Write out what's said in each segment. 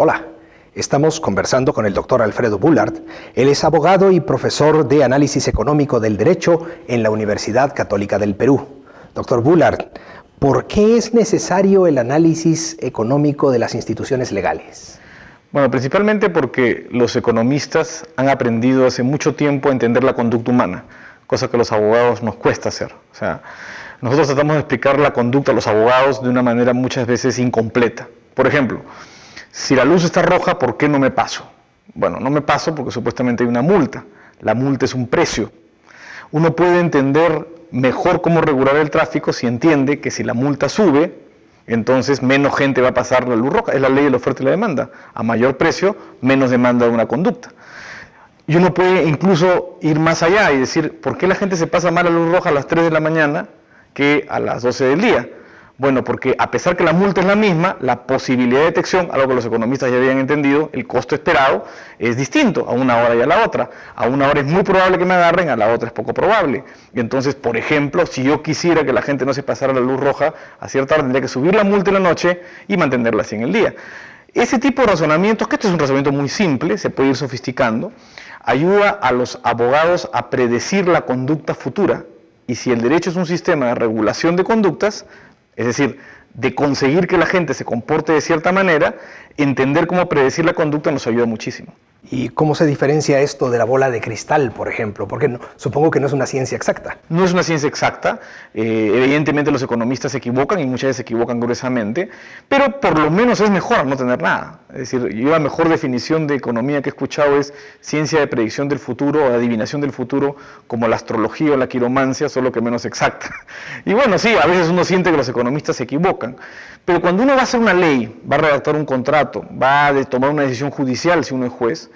Hola, estamos conversando con el doctor Alfredo Bullard. Él es abogado y profesor de Análisis Económico del Derecho en la Universidad Católica del Perú. Doctor Bullard, ¿por qué es necesario el análisis económico de las instituciones legales? Bueno, principalmente porque los economistas han aprendido hace mucho tiempo a entender la conducta humana, cosa que a los abogados nos cuesta hacer. O sea, nosotros tratamos de explicar la conducta a los abogados de una manera muchas veces incompleta. Por ejemplo, si la luz está roja, ¿por qué no me paso? Bueno, no me paso porque supuestamente hay una multa. La multa es un precio. Uno puede entender mejor cómo regular el tráfico si entiende que si la multa sube, entonces menos gente va a pasar la luz roja. Es la ley de la oferta y la demanda. A mayor precio, menos demanda de una conducta. Y uno puede incluso ir más allá y decir, ¿por qué la gente se pasa mal la luz roja a las 3 de la mañana que a las 12 del día? Bueno, porque a pesar que la multa es la misma, la posibilidad de detección, algo que los economistas ya habían entendido, el costo esperado es distinto a una hora y a la otra. A una hora es muy probable que me agarren, a la otra es poco probable. Y entonces, por ejemplo, si yo quisiera que la gente no se pasara la luz roja a cierta hora, tendría que subir la multa en la noche y mantenerla así en el día. Ese tipo de razonamientos, que esto es un razonamiento muy simple, se puede ir sofisticando, ayuda a los abogados a predecir la conducta futura. Y si el derecho es un sistema de regulación de conductas, es decir, de conseguir que la gente se comporte de cierta manera, entender cómo predecir la conducta nos ayuda muchísimo. ¿Y cómo se diferencia esto de la bola de cristal, por ejemplo? Porque supongo que no es una ciencia exacta. No es una ciencia exacta, evidentemente los economistas se equivocan y muchas veces se equivocan gruesamente, pero por lo menos es mejor no tener nada. Es decir, yo la mejor definición de economía que he escuchado es ciencia de predicción del futuro o de adivinación del futuro, como la astrología o la quiromancia, solo que menos exacta. Y bueno, sí, a veces uno siente que los economistas se equivocan, pero cuando uno va a hacer una ley, va a redactar un contrato, va a tomar una decisión judicial si uno es juez,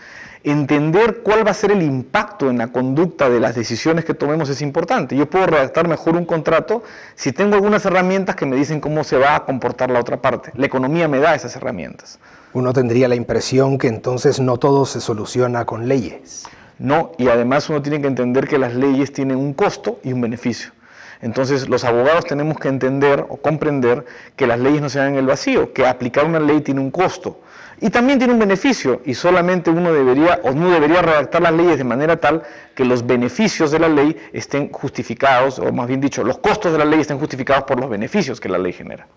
entender cuál va a ser el impacto en la conducta de las decisiones que tomemos es importante. Yo puedo redactar mejor un contrato si tengo algunas herramientas que me dicen cómo se va a comportar la otra parte. La economía me da esas herramientas. Uno tendría la impresión que entonces no todo se soluciona con leyes. No, y además uno tiene que entender que las leyes tienen un costo y un beneficio. Entonces los abogados tenemos que entender o comprender que las leyes no se dan en el vacío, que aplicar una ley tiene un costo. Y también tiene un beneficio, y solamente uno debería redactar las leyes de manera tal que los beneficios de la ley estén justificados, o más bien dicho, los costos de la ley estén justificados por los beneficios que la ley genera.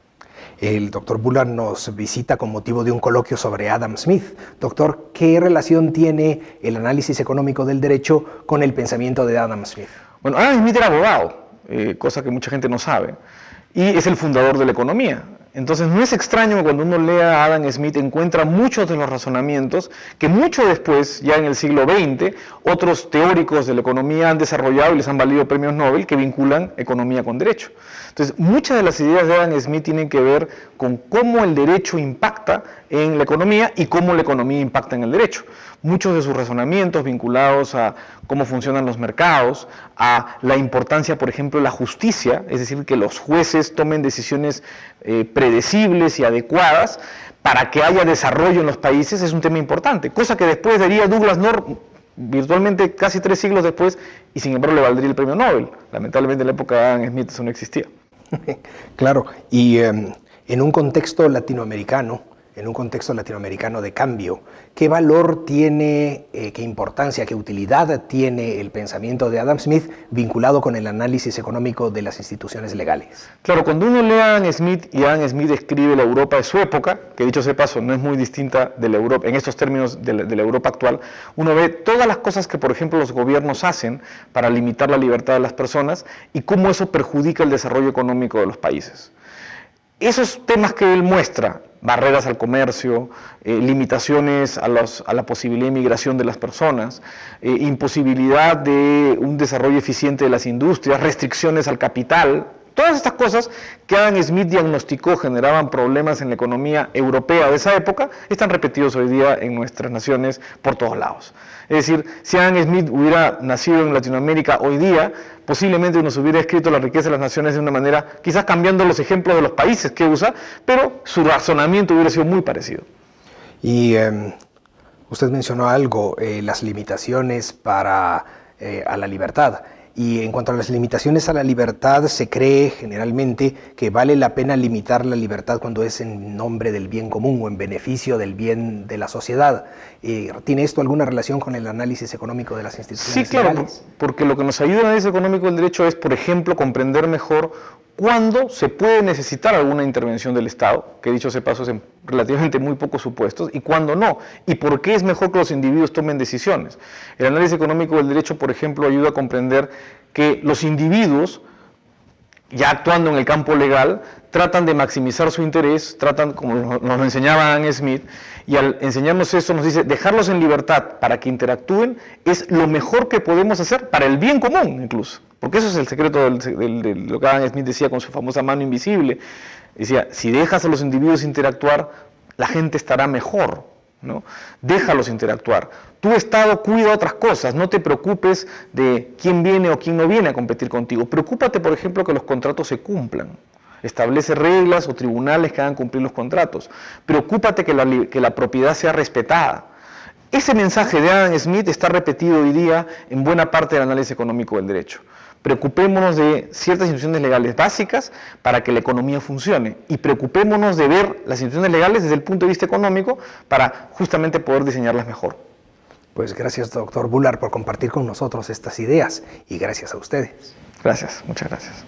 El doctor Bullard nos visita con motivo de un coloquio sobre Adam Smith. Doctor, ¿qué relación tiene el análisis económico del derecho con el pensamiento de Adam Smith? Bueno, Adam Smith era abogado, cosa que mucha gente no sabe, y es el fundador de la economía. Entonces no es extraño que cuando uno lea a Adam Smith encuentra muchos de los razonamientos que mucho después, ya en el siglo XX, otros teóricos de la economía han desarrollado y les han valido premios Nobel que vinculan economía con derecho. Entonces muchas de las ideas de Adam Smith tienen que ver con cómo el derecho impacta en la economía y cómo la economía impacta en el derecho. Muchos de sus razonamientos vinculados a cómo funcionan los mercados, a la importancia, por ejemplo, de la justicia, es decir, que los jueces tomen decisiones predecibles y adecuadas para que haya desarrollo en los países, es un tema importante, cosa que después diría Douglas North virtualmente casi 3 siglos después y sin embargo le valdría el premio Nobel. Lamentablemente en la época de Adam Smith eso no existía. Claro, y en un contexto latinoamericano de cambio, ¿qué valor tiene, qué importancia, qué utilidad tiene el pensamiento de Adam Smith vinculado con el análisis económico de las instituciones legales? Claro, cuando uno lee a Adam Smith y Adam Smith escribe la Europa de su época, que dicho sea de paso no es muy distinta de la Europa, en estos términos de la Europa actual, uno ve todas las cosas que, por ejemplo, los gobiernos hacen para limitar la libertad de las personas y cómo eso perjudica el desarrollo económico de los países. Esos temas que él muestra, barreras al comercio, limitaciones a la posibilidad de inmigración de las personas, imposibilidad de un desarrollo eficiente de las industrias, restricciones al capital, todas estas cosas que Adam Smith diagnosticó generaban problemas en la economía europea de esa época, están repetidos hoy día en nuestras naciones por todos lados. Es decir, si Adam Smith hubiera nacido en Latinoamérica hoy día, posiblemente nos hubiera escrito La riqueza de las naciones de una manera, quizás cambiando los ejemplos de los países que usa, pero su razonamiento hubiera sido muy parecido. Y usted mencionó algo, las limitaciones a la libertad. Y en cuanto a las limitaciones a la libertad, se cree generalmente que vale la pena limitar la libertad cuando es en nombre del bien común o en beneficio del bien de la sociedad. ¿Tiene esto alguna relación con el análisis económico de las instituciones Sí, claro, legales? porque lo que nos ayuda en el análisis económico del derecho es, por ejemplo, comprender mejor cuándo se puede necesitar alguna intervención del Estado, que dicho sea paso es en relativamente muy pocos supuestos, y cuándo no, y por qué es mejor que los individuos tomen decisiones. El análisis económico del derecho, por ejemplo, ayuda a comprender que los individuos, ya actuando en el campo legal, tratan de maximizar su interés, tratan, como nos lo enseñaba Adam Smith, y al enseñarnos eso nos dice, dejarlos en libertad para que interactúen es lo mejor que podemos hacer para el bien común incluso, porque eso es el secreto de lo que Adam Smith decía con su famosa mano invisible. Decía, si dejas a los individuos interactuar, la gente estará mejor, ¿no? Déjalos interactuar. Tu Estado cuida otras cosas, no te preocupes de quién viene o quién no viene a competir contigo. Preocúpate, por ejemplo, que los contratos se cumplan. Establece reglas o tribunales que hagan cumplir los contratos. Preocúpate que la propiedad sea respetada. Ese mensaje de Adam Smith está repetido hoy día en buena parte del análisis económico del derecho. Preocupémonos de ciertas instituciones legales básicas para que la economía funcione y preocupémonos de ver las instituciones legales desde el punto de vista económico para justamente poder diseñarlas mejor. Pues gracias, doctor Bullard, por compartir con nosotros estas ideas y gracias a ustedes. Gracias, muchas gracias.